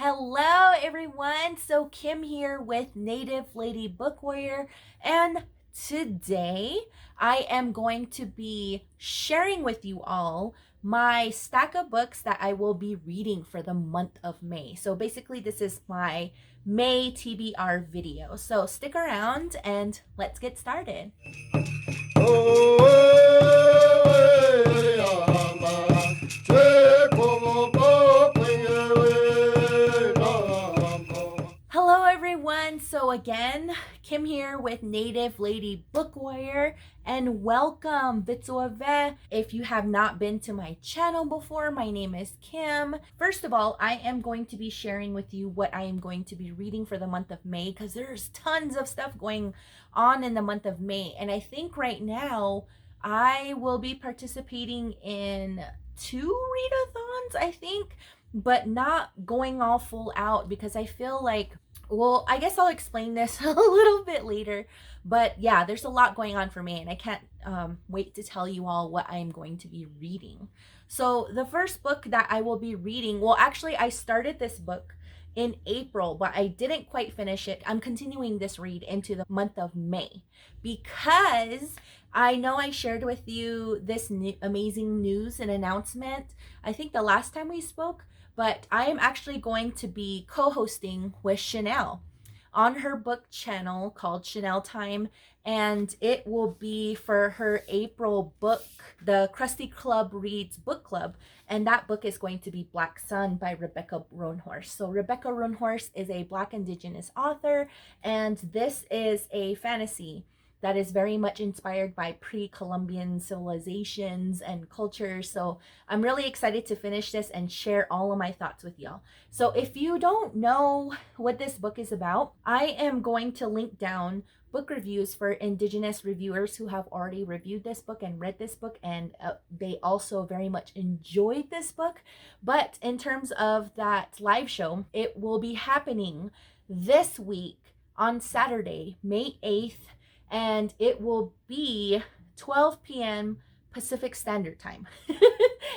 Hello everyone, so Kim here with Native Lady Book Warrior, and today I am going to be sharing with you all my stack of books that I will be reading for the month of May. So basically this is my May TBR video, so stick around and let's get started. Hello everyone, so again, Kim here with Native Lady Book Warrior, and welcome Vitsuave. If you have not been to my channel before, my name is Kim. First of all, I am going to be sharing with you what I am going to be reading for the month of May, because there's tons of stuff going on in the month of May, and I think right now I will be participating in 2 readathons, I think, but not going all full out because I feel like, well, I guess I'll explain this a little bit later, but yeah, there's a lot going on for me and I can't wait to tell you all what I'm going to be reading. So the first book that I will be reading, well, actually I started this book in April, but I didn't quite finish it. I'm continuing this read into the month of May because I know I shared with you this amazing news and announcement, I think the last time we spoke, but I am actually going to be co-hosting with Chanelle on her book channel called Chanelle Time, and it will be for her April book, the Crusty Club Reads Book Club, and that book is going to be Black Sun by Rebecca Roanhorse. So Rebecca Roanhorse is a Black Indigenous author, and this is a fantasy that is very much inspired by pre-Columbian civilizations and cultures. So I'm really excited to finish this and share all of my thoughts with y'all. So if you don't know what this book is about, I am going to link down book reviews for Indigenous reviewers who have already reviewed this book and read this book, and they also very much enjoyed this book. But in terms of that live show, it will be happening this week on Saturday, May 8th, and it will be 12 p.m. Pacific Standard Time.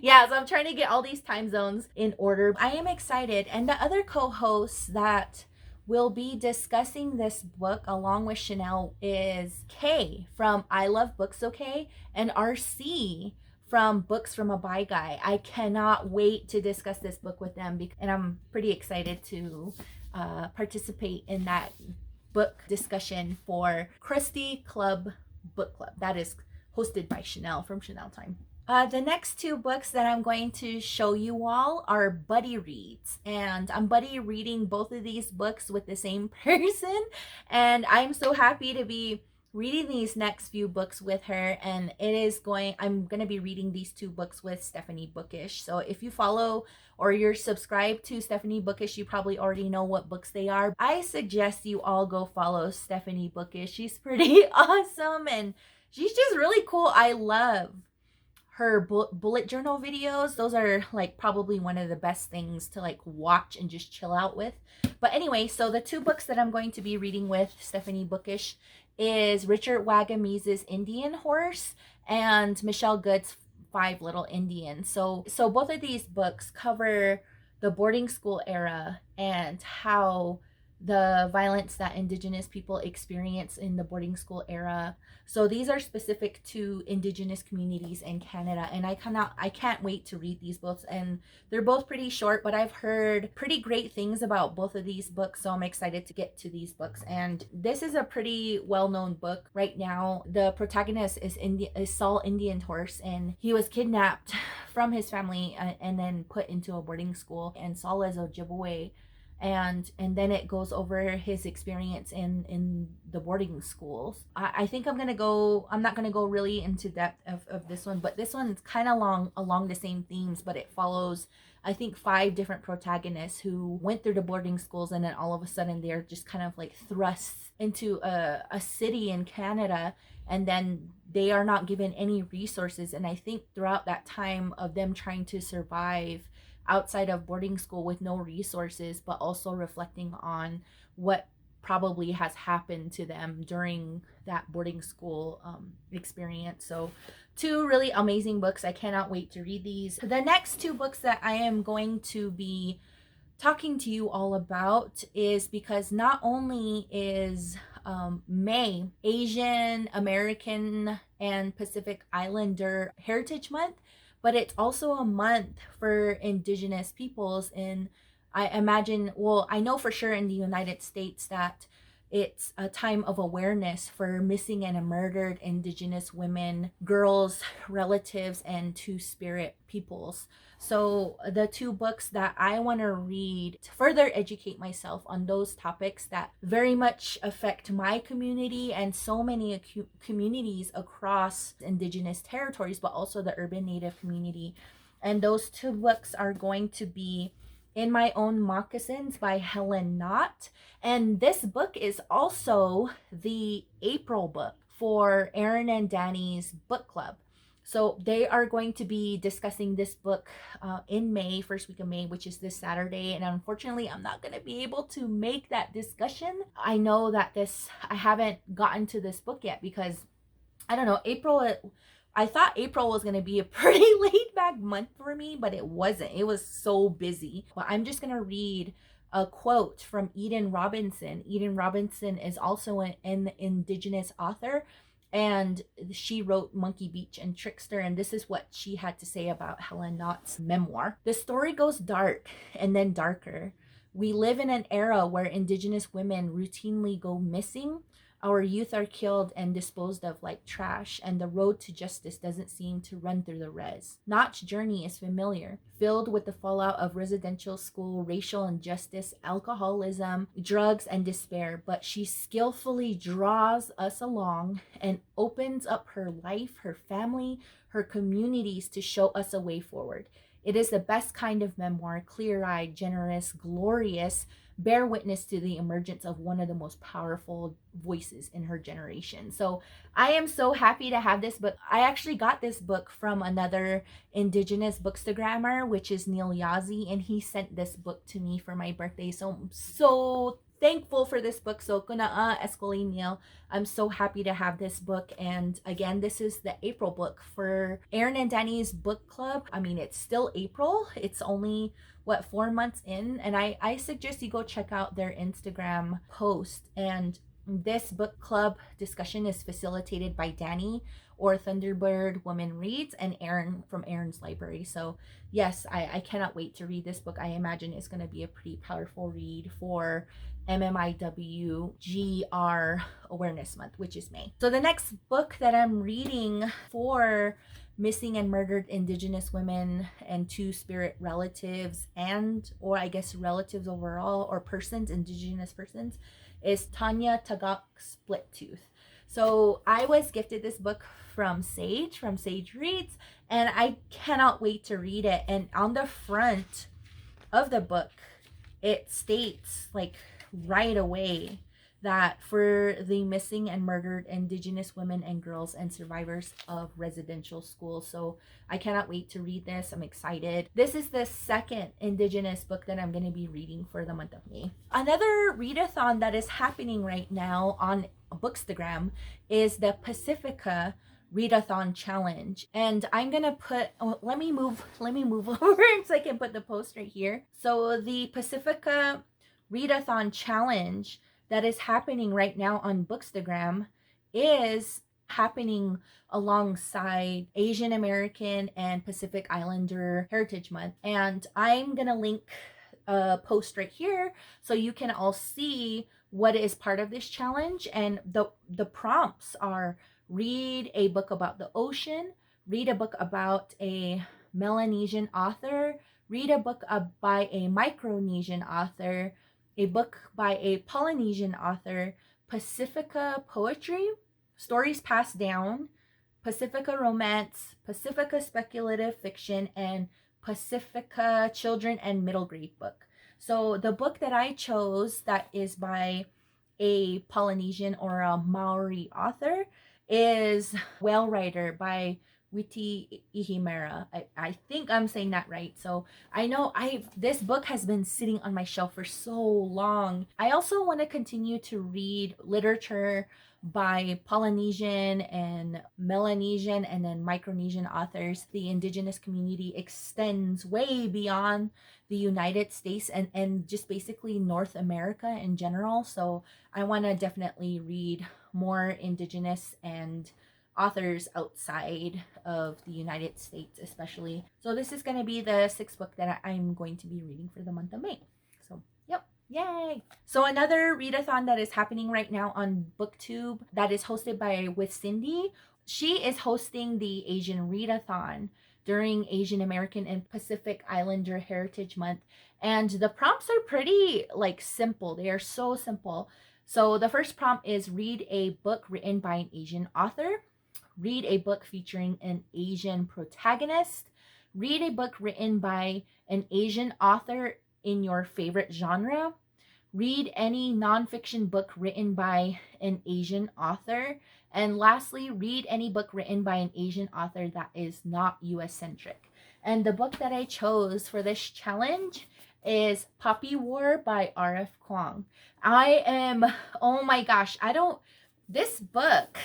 Yeah, so I'm trying to get all these time zones in order. I am excited, and the other co-hosts that will be discussing this book along with Chanelle is Kay from I Love Books Okay and RC from Books from a Bi Guy. I cannot wait to discuss this book with them, and I'm pretty excited to participate in that book discussion for Crusty Club Book Club. That is hosted by Chanelle from Chanelle Time. The next 2 books that I'm going to show you all are buddy reads, and I'm buddy reading both of these books with the same person, and I'm so happy to be reading these next few books with her. And I'm going to be reading these 2 books with Stephanie Bookish. So if you follow or you're subscribed to Stephanie Bookish, you probably already know what books they are. I suggest you all go follow Stephanie Bookish. She's pretty awesome and she's just really cool. I love her bullet journal videos. Those are like probably one of the best things to like watch and just chill out with. But anyway, so the 2 books that I'm going to be reading with Stephanie Bookish is Richard Wagamese's Indian Horse and Michelle Good's 5 Little Indians. So both of these books cover the boarding school era and how the violence that Indigenous people experience in the boarding school era. So these are specific to Indigenous communities in Canada, and I can't wait to read these books. And they're both pretty short, but I've heard pretty great things about both of these books, so I'm excited to get to these books. And this is a pretty well-known book right now. The protagonist is Saul Indian Horse, and he was kidnapped from his family and then put into a boarding school, and Saul is Ojibwe, and then it goes over his experience in the boarding schools. I think I'm not gonna go really into depth of this one, but this one's kind of along the same themes, but it follows, I think, 5 different protagonists who went through the boarding schools, and then all of a sudden they're just kind of like thrust into a city in Canada, and then they are not given any resources. And I think throughout that time of them trying to survive outside of boarding school with no resources, but also reflecting on what probably has happened to them during that boarding school experience. So 2 really amazing books. I cannot wait to read these. The next 2 books that I am going to be talking to you all about is because not only is May Asian American and Pacific Islander Heritage Month, but it's also a month for Indigenous peoples in, I imagine, well, I know for sure in the United States that it's a time of awareness for missing and murdered Indigenous women, girls, relatives, and Two-Spirit peoples. So the two books that I want to read to further educate myself on those topics that very much affect my community and so many communities across Indigenous territories, but also the urban Native community. And those two books are going to be In My Own Moccasins by Helen Knott. And this book is also the April book for Erin and Dani's book club. So they are going to be discussing this book in May, first week of May, which is this Saturday. And unfortunately, I'm not going to be able to make that discussion. I know that I haven't gotten to this book yet because, I don't know, I thought April was going to be a pretty laid back month for me, but it wasn't. It was so busy. But I'm just going to read a quote from Eden Robinson. Eden Robinson is also an Indigenous author, and she wrote Monkey Beach and Trickster, and this is what she had to say about Helen Knott's memoir. The story goes dark and then darker. We live in an era where Indigenous women routinely go missing. Our youth are killed and disposed of like trash, and the road to justice doesn't seem to run through the res. Knott's journey is familiar, filled with the fallout of residential school, racial injustice, alcoholism, drugs, and despair, but she skillfully draws us along and opens up her life, her family, her communities to show us a way forward. It is the best kind of memoir, clear-eyed, generous, glorious, bear witness to the emergence of one of the most powerful voices in her generation. So I am so happy to have this book. I actually got this book from another Indigenous Bookstagrammer, which is Neil Yazzie, and he sent this book to me for my birthday. So I'm so thankful for this book. So kuna escoli Neil. I'm so happy to have this book. And again, this is the April book for Erin and Dani's book club. I mean, it's still April. It's only 4 months in, and I suggest you go check out their Instagram post. And this book club discussion is facilitated by Dani, or Thunderbird Woman Reads, and Erin from Erin's library. So yes, I cannot wait to read this book. I imagine it's going to be a pretty powerful read for MMIW GR Awareness Month, which is May. So the next book that I'm reading for missing and murdered Indigenous women and Two-Spirit relatives, and or I guess relatives overall, or persons, Indigenous persons, is Tanya Tagak Splittooth. So I was gifted this book from Sage Reads, and I cannot wait to read it. And on the front of the book, it states like right away that for the missing and murdered Indigenous women and girls and survivors of residential schools. So I cannot wait to read this. I'm excited. This is the second Indigenous book that I'm going to be reading for the month of May. Another readathon that is happening right now on Bookstagram is the Pacifica Readathon challenge, and I'm gonna put let me move over so I can put the post right here. So the Pacifica Readathon challenge that is happening right now on Bookstagram is happening alongside Asian American and Pacific Islander Heritage Month, and I'm gonna link a post right here so you can all see what is part of this challenge. And the prompts are: read a book about the ocean, read a book about a Melanesian author, read a book by a Micronesian author, a book by a Polynesian author, Pacifica poetry, stories passed down, Pacifica romance, Pacifica speculative fiction, and Pacifica children and middle grade book. So the book that I chose that is by a Polynesian or a Maori author is Whale Rider by Witi Ihimera. I think I'm saying that right. So I know this book has been sitting on my shelf for so long. I also want to continue to read literature by Polynesian and Melanesian and then Micronesian authors. The Indigenous community extends way beyond the United States and just basically North America in general. So I want to definitely read more Indigenous and authors outside of the United States especially. So this is going to be the 6th book that I'm going to be reading for the month of May. So yep, yay. So another readathon that is happening right now on BookTube that is hosted by with Cindy. She is hosting the Asian Readathon during Asian American and Pacific Islander Heritage Month, and the prompts are pretty like simple. They are so simple. So the first prompt is read a book written by an Asian author. Read a book featuring an Asian protagonist. Read a book written by an Asian author in your favorite genre. Read any nonfiction book written by an Asian author. And lastly, read any book written by an Asian author that is not US-centric. And the book that I chose for this challenge is Poppy War by R.F. Kuang. Oh my gosh, this book...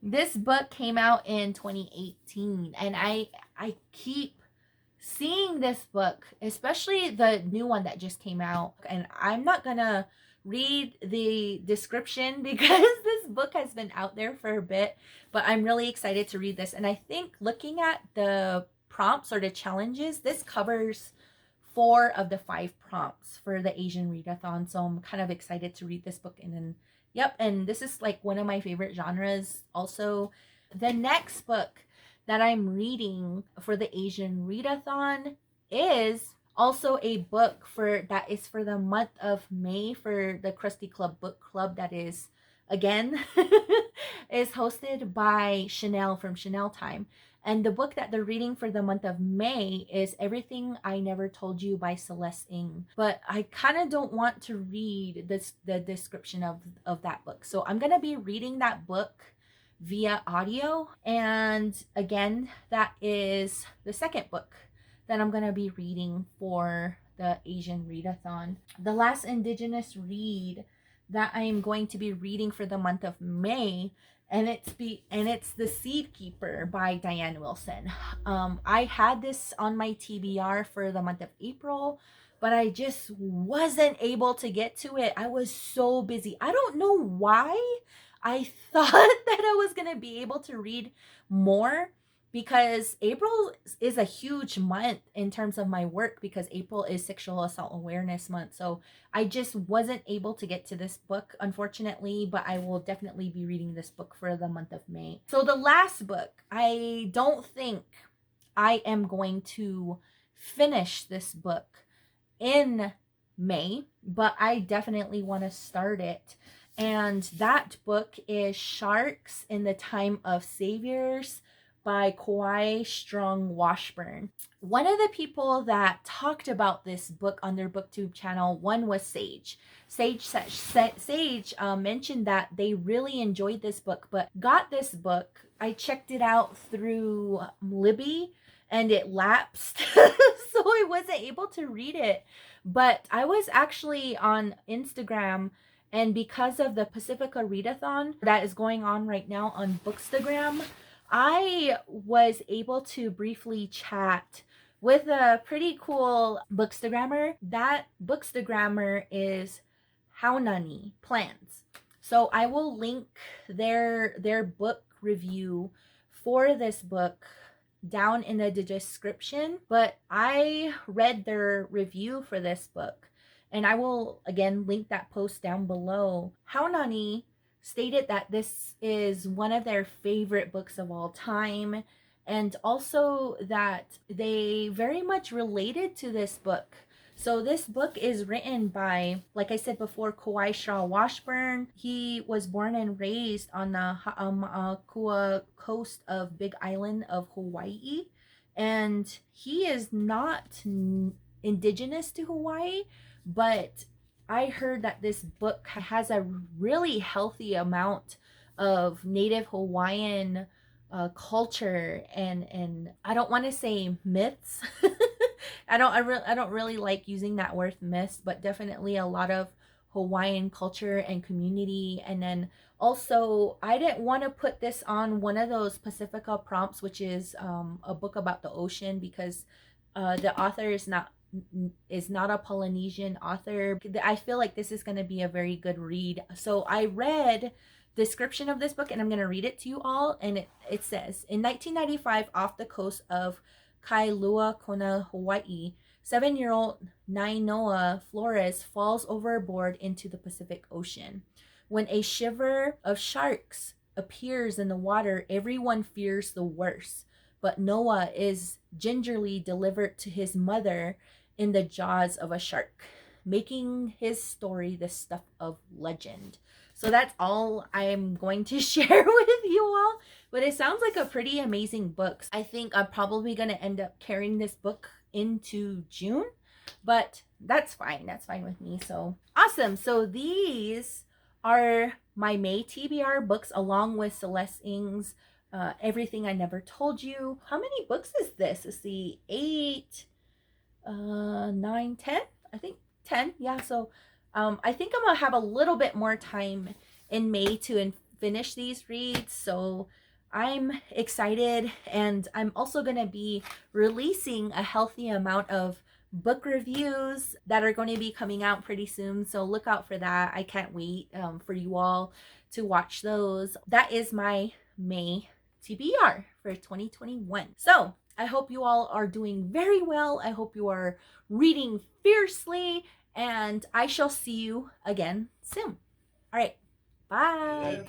This book came out in 2018, and I keep seeing this book, especially the new one that just came out, and I'm not gonna read the description because this book has been out there for a bit, but I'm really excited to read this. And I think looking at the prompts or the challenges, this covers 4 of the 5 prompts for the Asian Readathon, so I'm kind of excited to read this book. And then yep, and this is like one of my favorite genres also. The next book that I'm reading for the Asian Readathon is also a book that is for the month of May for the Crusty Club Book Club that is, again, is hosted by Chanelle from Chanelle Time. And the book that they're reading for the month of May is Everything I Never Told You by Celeste Ng. But I kind of don't want to read the description of that book. So I'm going to be reading that book via audio. And again, that is the 2nd book that I'm going to be reading for the Asian Readathon. The last Indigenous read that I am going to be reading for the month of May, and it's The Seed Keeper by Diane Wilson. I had this on my TBR for the month of April, but I just wasn't able to get to it. I was so busy. I don't know why I thought that I was going to be able to read more, because April is a huge month in terms of my work, because April is Sexual Assault Awareness Month. So I just wasn't able to get to this book, unfortunately, but I will definitely be reading this book for the month of May. So the last book, I don't think I am going to finish this book in May, but I definitely want to start it. And that book is Sharks in the Time of Saviors by Kauai Strong Washburn. One of the people that talked about this book on their BookTube channel, one was Sage. Sage mentioned that they really enjoyed this book, but got this book. I checked it out through Libby, and it lapsed, so I wasn't able to read it. But I was actually on Instagram, and because of the Pacifica Readathon that is going on right now on Bookstagrammer, I was able to briefly chat with a pretty cool Bookstagrammer. That Bookstagrammer is Haunani Plans. So I will link their book review for this book down in the description. But I read their review for this book, and I will again link that post down below. Haunani stated that this is one of their favorite books of all time, and also that they very much related to this book. So this book is written by, like I said before, Kauai Strong Washburn. He was born and raised on the Ha'amakua coast of Big Island of Hawaii, and he is not indigenous to Hawaii, but I heard that this book has a really healthy amount of Native Hawaiian culture and I don't want to say myths. I don't really like using that word myths, but definitely a lot of Hawaiian culture and community. And then also, I didn't want to put this on one of those Pacifica prompts, which is a book about the ocean, because the author is not a Polynesian author. I feel like this is going to be a very good read. So I read description of this book, and I'm going to read it to you all. And it says, in 1995, off the coast of Kailua Kona, Hawaii, 7-year-old Nainoa Flores falls overboard into the Pacific Ocean. When a shiver of sharks appears in the water, everyone fears the worst. But Noah is gingerly delivered to his mother in the jaws of a shark, making his story the stuff of legend. So that's all I'm going to share with you all. But it sounds like a pretty amazing book. I think I'm probably going to end up carrying this book into June, but that's fine. That's fine with me. So awesome. So these are my May TBR books, along with Celeste Ng's Everything I Never Told You. How many books is this? Let's see, 8, 9, 10? I think 10. Yeah. So I think I'm gonna have a little bit more time in May to finish these reads. So I'm excited, and I'm also gonna be releasing a healthy amount of book reviews that are going to be coming out pretty soon. So look out for that. I can't wait for you all to watch those. That is my May TBR for 2021. So I hope you all are doing very well. I hope you are reading fiercely, and I shall see you again soon. All right. Bye.